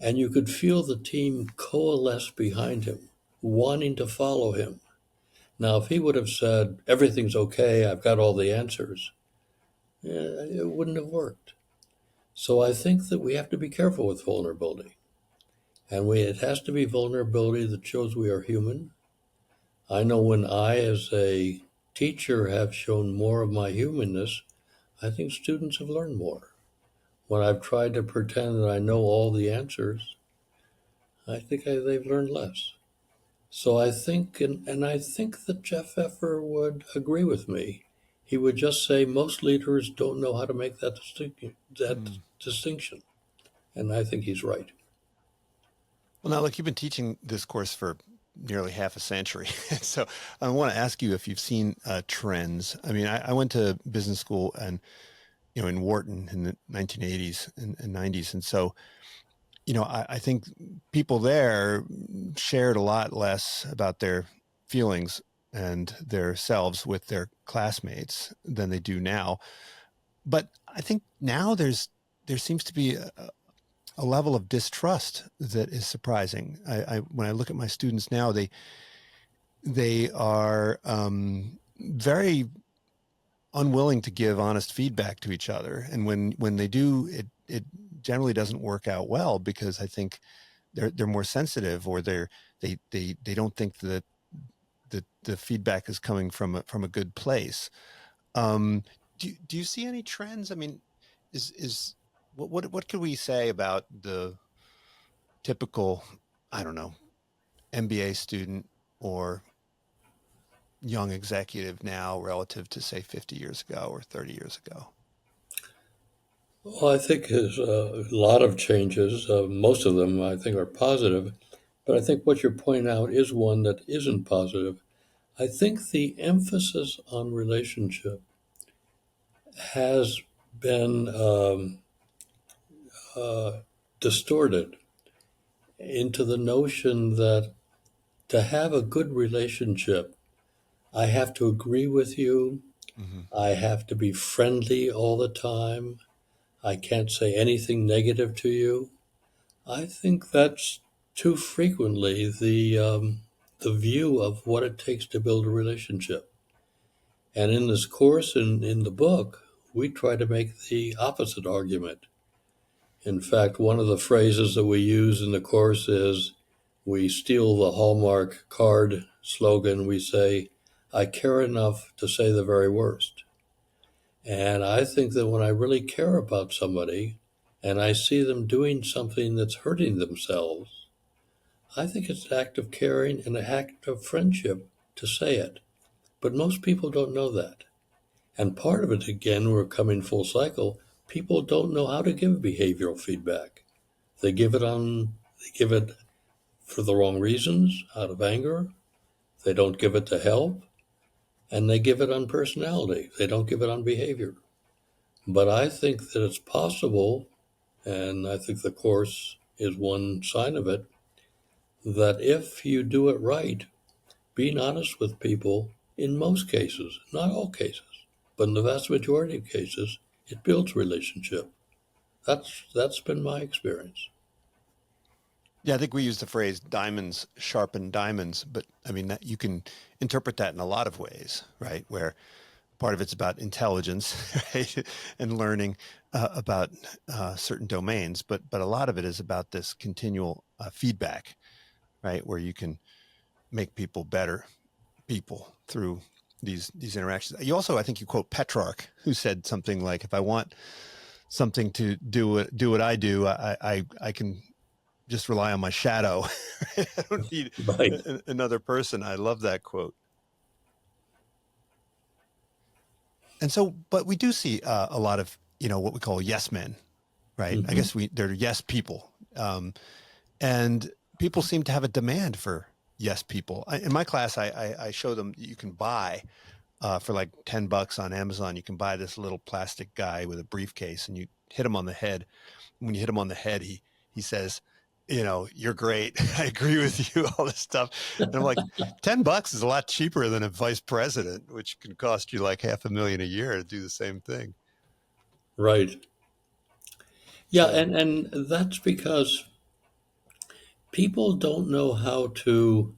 And you could feel the team coalesce behind him, wanting to follow him. Now, if he would have said, everything's okay, I've got all the answers, it wouldn't have worked. So I think that we have to be careful with vulnerability. And it has to be vulnerability that shows we are human. I know when I, as a teacher, have shown more of my humanness, I think students have learned more. When I've tried to pretend that I know all the answers, I think they've learned less. So I think, and I think that Jeff Effer would agree with me. He would just say most leaders don't know how to make that Mm. distinction. And I think he's right. Well, now look, you've been teaching this course for nearly half a century. So I want to ask you if you've seen trends. I mean, I went to business school and, in Wharton in the 1980s and 90s. And so, I think people there shared a lot less about their feelings and their selves with their classmates than they do now. But I think now there seems to be a level of distrust that is surprising. When I look at my students now, they are very unwilling to give honest feedback to each other, and when they do, it generally doesn't work out well because I think they're more sensitive, or they don't think that the feedback is coming from a good place. Do you see any trends? I mean, is what could we say about the typical, I don't know, MBA student or young executive now relative to say 50 years ago or 30 years ago? Well, I think there's a lot of changes. Most of them I think are positive, but I think what you're pointing out is one that isn't positive. I think the emphasis on relationship has been uh, distorted into the notion that to have a good relationship, I have to agree with you. Mm-hmm. I have to be friendly all the time. I can't say anything negative to you. I think that's too frequently the view of what it takes to build a relationship. And in this course and in the book, we try to make the opposite argument. In fact, one of the phrases that we use in the course is we steal the Hallmark card slogan. We say, I care enough to say the very worst. And I think that when I really care about somebody and I see them doing something that's hurting themselves, I think it's an act of caring and an act of friendship to say it. But most people don't know that. And part of it, again, we're coming full cycle. People don't know how to give behavioral feedback. They give it for the wrong reasons, out of anger. They don't give it to help, and they give it on personality. They don't give it on behavior. But I think that it's possible, and I think the course is one sign of it, that if you do it right, being honest with people in most cases, not all cases, but in the vast majority of cases, it builds relationship. That's been my experience. Yeah, I think we use the phrase diamonds sharpen diamonds, but I mean that you can interpret that in a lot of ways, right? Where part of it's about intelligence, right, and learning about certain domains, but a lot of it is about this continual feedback, right, where you can make people better people through these interactions. You also, I think, you quote Petrarch, who said something like, "If I want something to do what I do, I can just rely on my shadow. I don't need Right. another person." I love that quote. And so, but we do see a lot of, what we call yes men, right? I Hmm. guess they're yes people. And people seem to have a demand for yes people. In my class, I show them you can buy for like $10 on Amazon. You can buy this little plastic guy with a briefcase, and you hit him on the head. When you hit him on the head, he says, "You're great. I agree with you." All this stuff, and I'm like, $10 is a lot cheaper than a vice president, which can cost you like $500,000 a year to do the same thing. Right. Yeah, So, and that's because people don't know how to,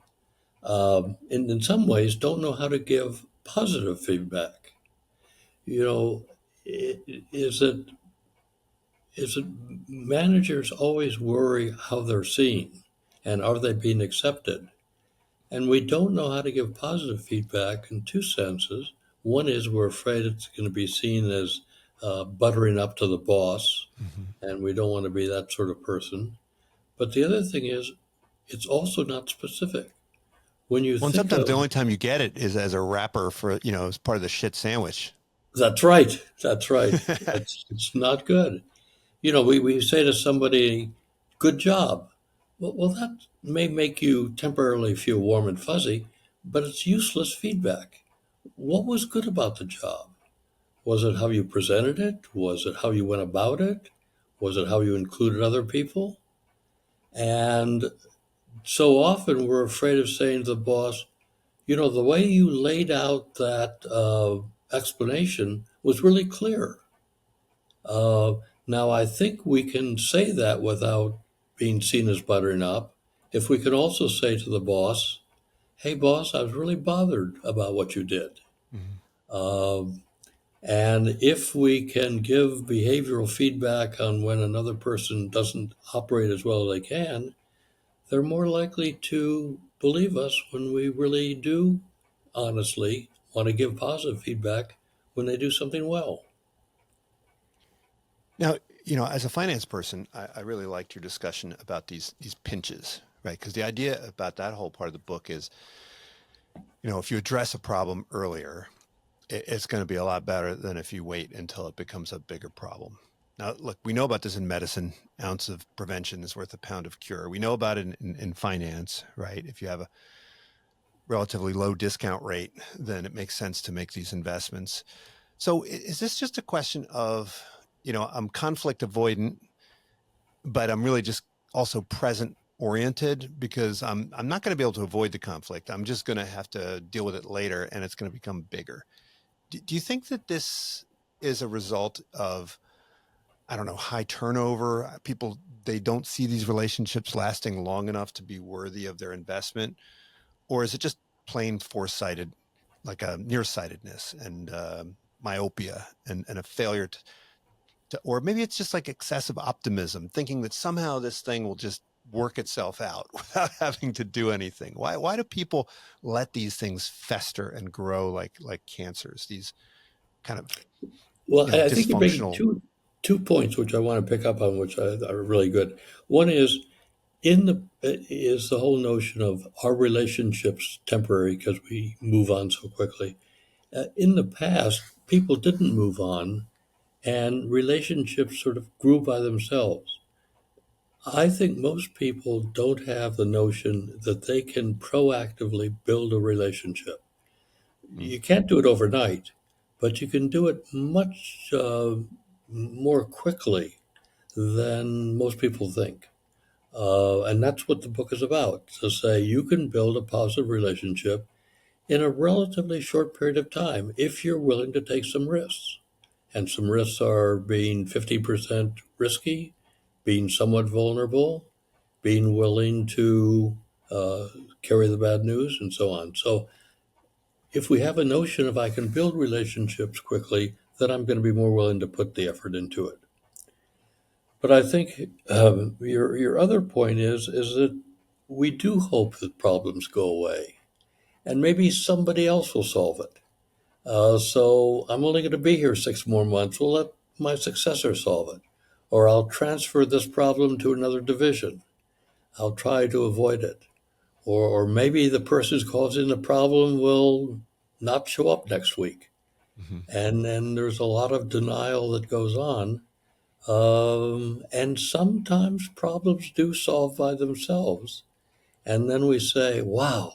in some ways, don't know how to give positive feedback. You know, is it managers always worry how they're seen and are they being accepted? And we don't know how to give positive feedback in two senses. One is we're afraid it's going to be seen as buttering up to the boss, mhm. and we don't want to be that sort of person. But the other thing is, it's also not specific. When you Well, and think sometimes the of only time you get it is as a wrapper for, as part of the shit sandwich. That's right. That's right. It's not good. We say to somebody, good job. Well, that may make you temporarily feel warm and fuzzy, but it's useless feedback. What was good about the job? Was it how you presented it? Was it how you went about it? Was it how you included other people? And so often we're afraid of saying to the boss, the way you laid out that explanation was really clear. Uh, Now, I think we can say that without being seen as buttering up. If we can also say to the boss, hey, boss, I was really bothered about what you did. Mhm. Um, and if we can give behavioral feedback on when another person doesn't operate as well as they can, they're more likely to believe us when we really do honestly want to give positive feedback when they do something well. Now, as a finance person, I really liked your discussion about these pinches, right? Because the idea about that whole part of the book is, if you address a problem earlier, it's going to be a lot better than if you wait until it becomes a bigger problem. Now, look, we know about this in medicine. Ounce of prevention is worth a pound of cure. We know about it in finance, right? If you have a relatively low discount rate, then it makes sense to make these investments. So is this just a question of, I'm conflict avoidant, but I'm really just also present oriented because I'm not going to be able to avoid the conflict. I'm just going to have to deal with it later and it's going to become bigger. Do you think that this is a result of, I don't know, high turnover? People, they don't see these relationships lasting long enough to be worthy of their investment? Or is it just plain foresighted, like a nearsightedness and myopia and a failure or maybe it's just like excessive optimism, thinking that somehow this thing will just work itself out without having to do anything? Why do people let these things fester and grow like cancers? These kind of Well, I think you're making dysfunctional. two points which I want to pick up on, which are really good. One is the whole notion of our relationships temporary because we move on so quickly. In the past, people didn't move on, and relationships sort of grew by themselves. I think most people don't have the notion that they can proactively build a relationship. Mm, You can't do it overnight, but you can do it much more quickly than most people think. And that's what the book is about, to say you can build a positive relationship in a relatively short period of time if you're willing to take some risks. And some risks are being 50% risky, being somewhat vulnerable, being willing to uh, carry the bad news, and so on. So if we have a notion of I can build relationships quickly, then I'm going to be more willing to put the effort into it. But I think your other point is that we do hope that problems go away, and maybe somebody else will solve it. So I'm only going to be here 6 more months. We'll let my successor solve it, or I'll transfer this problem to another division. I'll try to avoid it, or maybe the person who's causing the problem will not show up next week, mhm. and then there's a lot of denial that goes on. And sometimes problems do solve by themselves. And then we say, wow,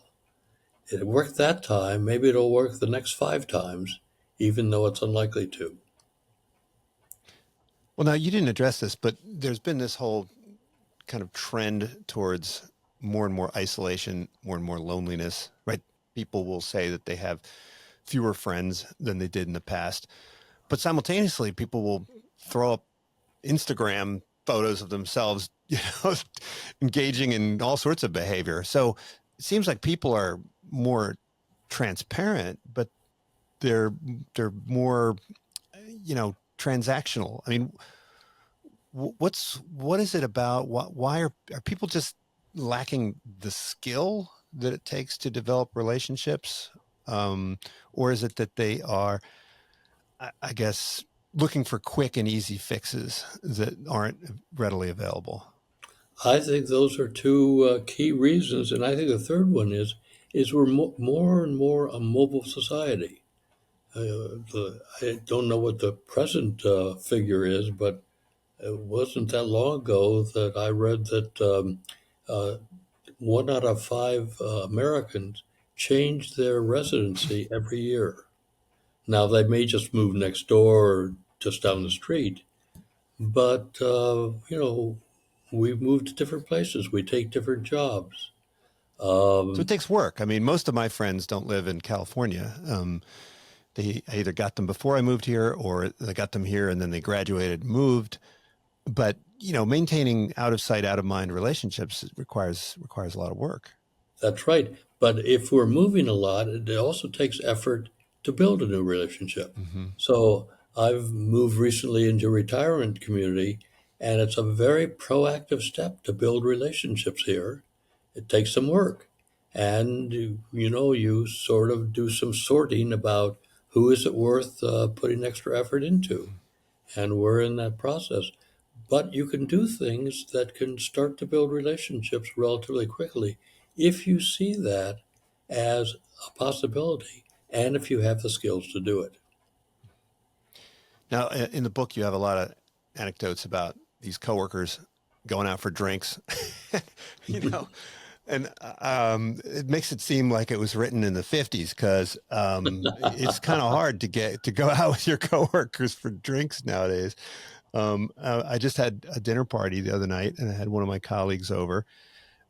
it worked that time. Maybe it'll work the next 5 times, even though it's unlikely to. Well, now you didn't address this, but there's been this whole kind of trend towards more and more isolation, more and more loneliness, right? People will say that they have fewer friends than they did in the past, but simultaneously, people will throw up Instagram photos of themselves, engaging in all sorts of behavior. So it seems like people are more transparent, but they're more, transactional. I mean, what is it about? Why are people just lacking the skill that it takes to develop relationships, um, or is it that they are, I guess, looking for quick and easy fixes that aren't readily available? I think those are two key reasons. And I think the third one is is we're more and more a mobile society. I don't know what the present figure is, but it wasn't that long ago that I read that uh, 1 out of 5 Americans change their residency every year. Now, they may just move next door or just down the Mhm. street, but, we move to different places. We take different jobs. So it Um, takes work. I mean, most of my friends don't live in California. I either got them before I moved here, or they got them here and then they graduated, moved. But maintaining out of sight, out of mind relationships requires a lot of work. that's right. But if we're moving a lot, it also takes effort to build a new relationship. Mm-hmm. So I've moved recently into a retirement community, and it's a very proactive step to build relationships here. It takes some work. And, you sort of do some sorting about who is it worth putting extra effort into. And we're in that process. But you can do things that can start to build relationships relatively quickly if you see that as a possibility and if you have the skills to do it. Now, in the book, you have a lot of anecdotes about these coworkers going out for drinks, you know, and it makes it seem like it was written in the 50s because it's kind of hard to go out with your coworkers for drinks nowadays. I just had a dinner party the other night, and I had one of my colleagues over.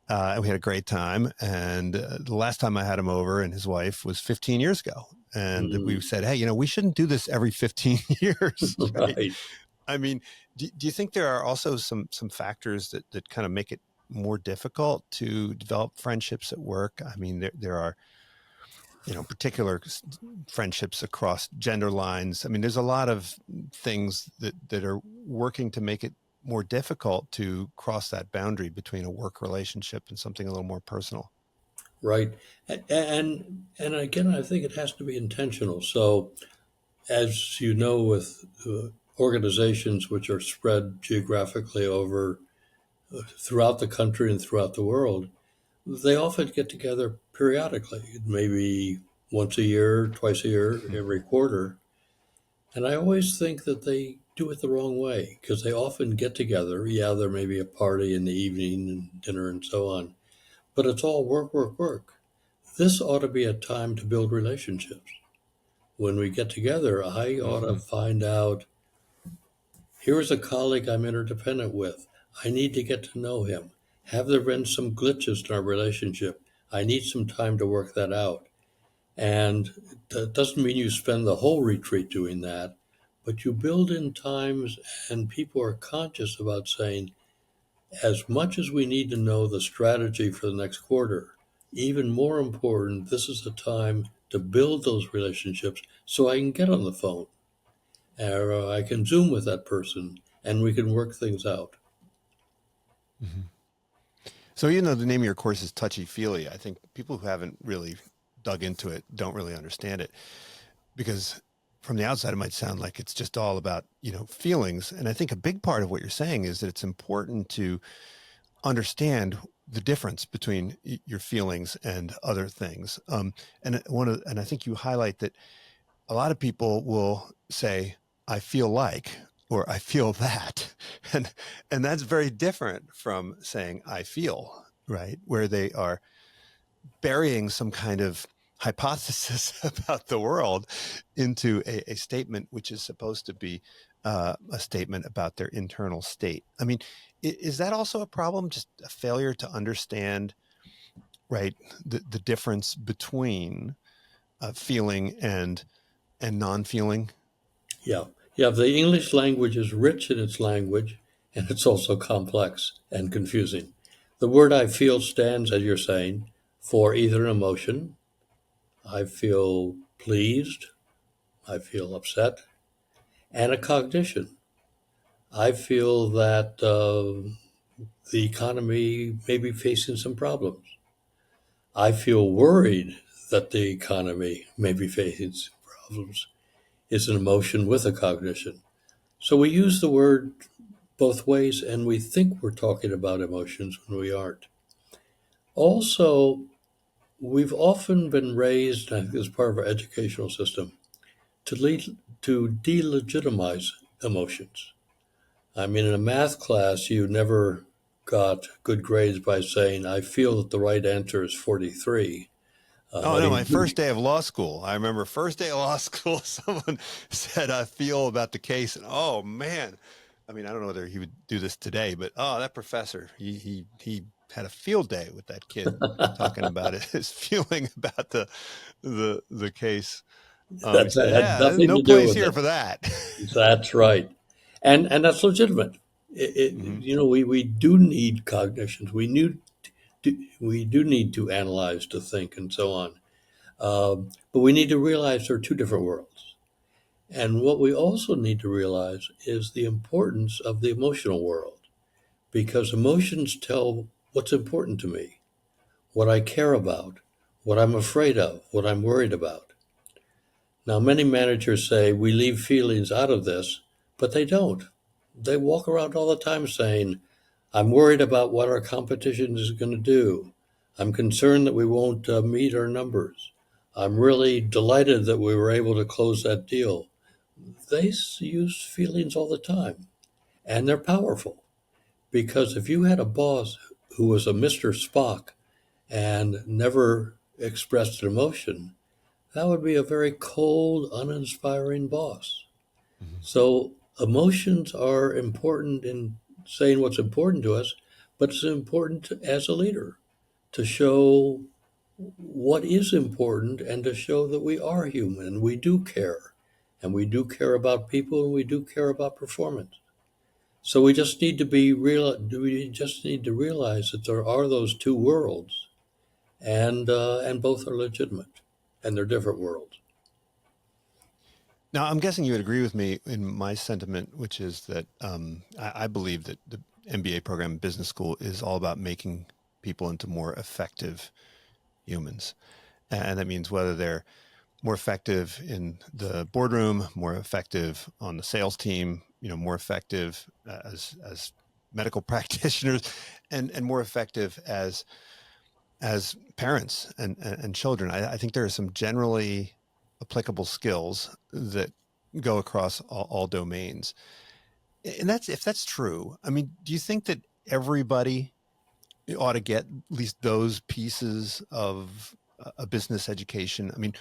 And we had a great time. And the last time I had him over and his wife was 15 years ago. And we Mm, said, hey, we shouldn't do this every 15 years, right? right. I mean, do you think there are also some factors that kind of make it more difficult to develop friendships at work? I mean, there are, particular friendships across gender lines. I mean, there's a lot of things that are working to make it more difficult to cross that boundary between a work relationship and something a little more personal. Right. And again, I think it has to be intentional. So, as you know, with organizations which are spread geographically over throughout the country and throughout the world, they often get together periodically, maybe once a year, twice a year, Mhm. every quarter. And I always think that they do it the wrong way because they often get together. Yeah, there may be a party in the evening and dinner and so on, but it's all work, work, work. This ought to be a time to build relationships. When we get together, I ought to Mhm. find out here is a colleague I'm interdependent with. I need to get to know him. Have there been some glitches in our relationship? I need some time to work that out. And that doesn't mean you spend the whole retreat doing that, but you build in times and people are conscious about saying, as much as we need to know the strategy for the next quarter, even more important, this is the time to build those relationships so I can get on the phone or I can Zoom with that person and we can work things out. Mhm. So even though the name of your course is touchy feely, I think people who haven't really dug into it don't really understand it because from the outside it might sound like it's just all about feelings. And I think a big part of what you're saying is that it's important to understand the difference between your feelings and other things. And I think you highlight that a lot of people will say, "I feel like," or "I feel that," and that's very different from saying "I feel," right? Where they are burying some kind of hypothesis about the world into a statement which is supposed to be a statement about their internal state. I mean, is that also a problem? Just a failure to understand, right, the difference between feeling and non-feeling. Yeah. Yeah. The English language is rich in its language and it's also complex and confusing. The word I feel stands, as you're saying, for either an emotion. I feel pleased. I feel upset. And a cognition. I feel that the economy may be facing some problems. I feel worried that the economy may be facing some problems. It's an emotion with a cognition. So we use the word both ways and we think we're talking about emotions when we aren't. Also, we've often been raised, I think, as part of our educational system, to delegitimize emotions. I mean, in a math class, you never got good grades by saying, I feel that the right answer is 43. Oh no, my first day of law school. I remember first day of law school, someone said, I feel about the case. And oh man, I mean, I don't know whether he would do this today, but oh, that professor, he had a field day with that kid talking about it, his feeling about the case. He That said, had yeah, there's nothing no to do place with here it. for that. That's right. And that's legitimate. Hmm. We do need cognitions. We do need to analyze, to think, and so on. But we need to realize there are two different worlds. And what we also need to realize is the importance of the emotional world, because emotions tell what's important to me, what I care about, what I'm afraid of, what I'm worried about. Now, many managers say we leave feelings out of this, but they don't. They walk around all the time saying, I'm worried about what our competition is going to do. I'm concerned that we won't meet our numbers. I'm really delighted that we were able to close that deal. They use feelings all the time, and they're powerful because if you had a boss who was a Mr. Spock and never expressed an emotion, that would be a very cold, uninspiring boss. Hmm. So emotions are important in saying what's important to us, but it's important as a leader to show what is important and to show that we are human and we do care. And we do care about people and we do care about performance. So we just need to be real. We just need to realize that there are those two worlds, and both are legitimate, and they're different worlds. Now, I'm guessing you would agree with me in my sentiment, which is that I believe that the MBA program, business school, is all about making people into more effective humans. And that means whether they're more effective in the boardroom, more effective on the sales team, more effective as medical practitioners, and more effective as parents and children. I think there are some generally applicable skills that go across all domains. And if that's true, I mean, do you think that everybody ought to get at least those pieces of a business education? I mean,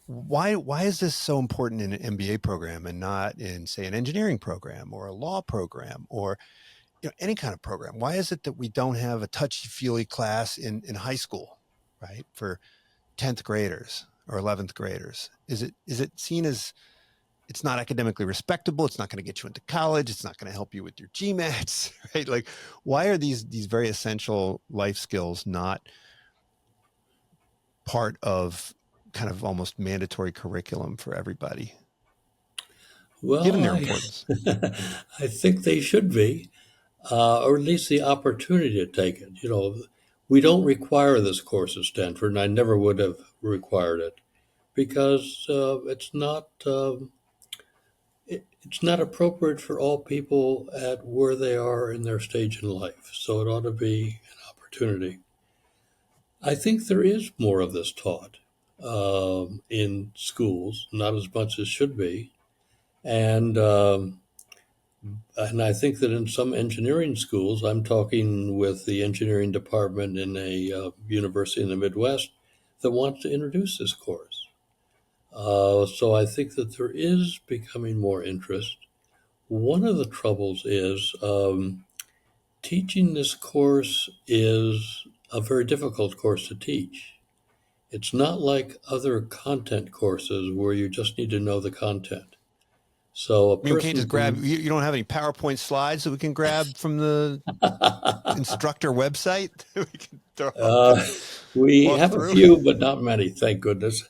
why is this so important in an MBA program and not in, say, an engineering program or a law program or any kind of program? Why is it that we don't have a touchy-feely class in high school, right, for 10th graders or 11th graders? Is it seen as it's not academically respectable? It's not going to get you into college. It's not going to help you with your GMATs, right? Like, why are these very essential life skills not part of kind of almost mandatory curriculum for everybody, Well, given their I importance? I think they should be, or at least the opportunity to take it. We don't require this course at Stanford, and I never would have required it because it's not appropriate for all people at where they are in their stage in life. So it ought to be an opportunity. I think there is more of this taught in schools, not as much as should be, and. And I think that in some engineering schools, I'm talking with the engineering department in a university in the Midwest that wants to introduce this course. So I think that there is becoming more interest. One of the troubles is teaching this course is a very difficult course to teach. It's not like other content courses where you just need to know the content. So a I mean, we can't person just grab, can. you don't have any PowerPoint slides that we can grab from the instructor website that we can throw up and Uh, we walk have a through? few, but not many, thank goodness.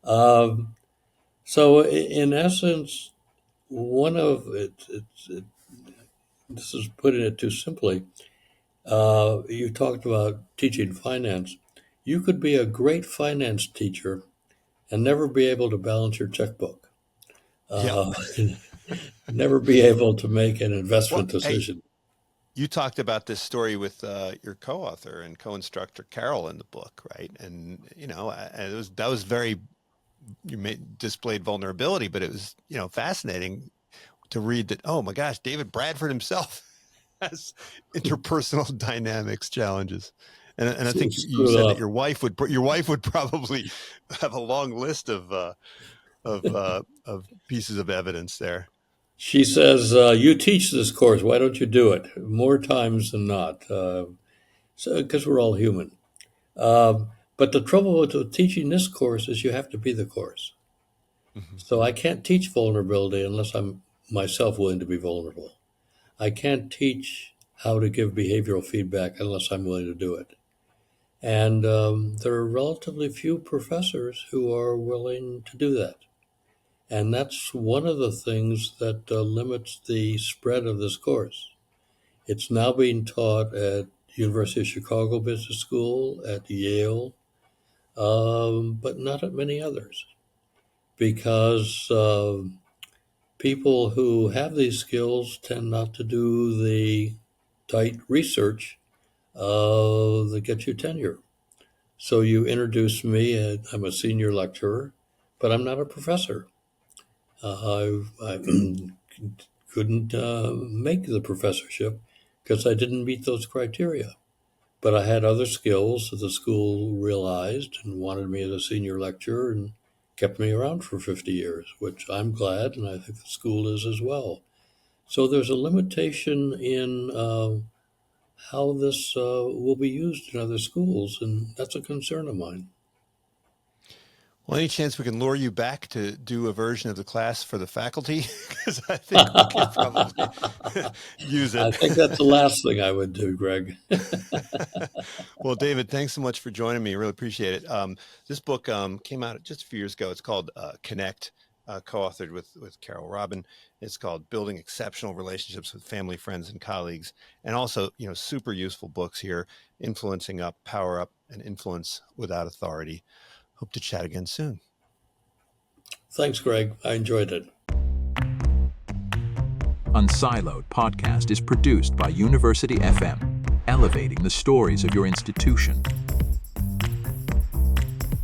Um, so, in essence, one of this is putting it too simply. You talked about teaching finance. You could be a great finance teacher and never be able to balance your checkbook, Yep. uh, never be able to make an Well, investment hey, decision. you talked about this story with your co-author and co-instructor Carol in the book, right? And that was very displayed vulnerability, but it was fascinating to read that. Oh my gosh, David Bradford himself has interpersonal dynamics challenges, and I think you Screwed said that up. your wife would probably have a long list of pieces of evidence there. She says, "You teach this course. Why don't you do it more times than not?" Because we're all human. But the trouble with teaching this course is you have to be the course. Mhm. So I can't teach vulnerability unless I'm myself willing to be vulnerable. I can't teach how to give behavioral feedback unless I'm willing to do it. And there are relatively few professors who are willing to do that. And that's one of the things that limits the spread of this course. It's now being taught at University of Chicago Business School, at Yale, but not at many others, because people who have these skills tend not to do the tight research that gets you tenure. So you introduce me, I'm a senior lecturer, but I'm not a professor. I couldn't make the professorship because I didn't meet those criteria. But I had other skills that the school realized and wanted me as a senior lecturer and kept me around for 50 years, which I'm glad, and I think the school is as well. So there's a limitation in how this will be used in other schools, and that's a concern of mine. Well, any chance we can lure you back to do a version of the class for the faculty? Because I think we could probably use it. I think that's the last thing I would do, Greg. Well, David, thanks so much for joining me. Really appreciate it. This book came out just a few years ago. It's called Connect, co-authored with Carol Robin. It's called Building Exceptional Relationships with Family, Friends, and Colleagues. And also, super useful books here, Influencing Up, Power Up, and Influence Without Authority. Hope to chat again soon. Thanks, Greg. I enjoyed it. Unsiloed podcast is produced by University FM, elevating the stories of your institution.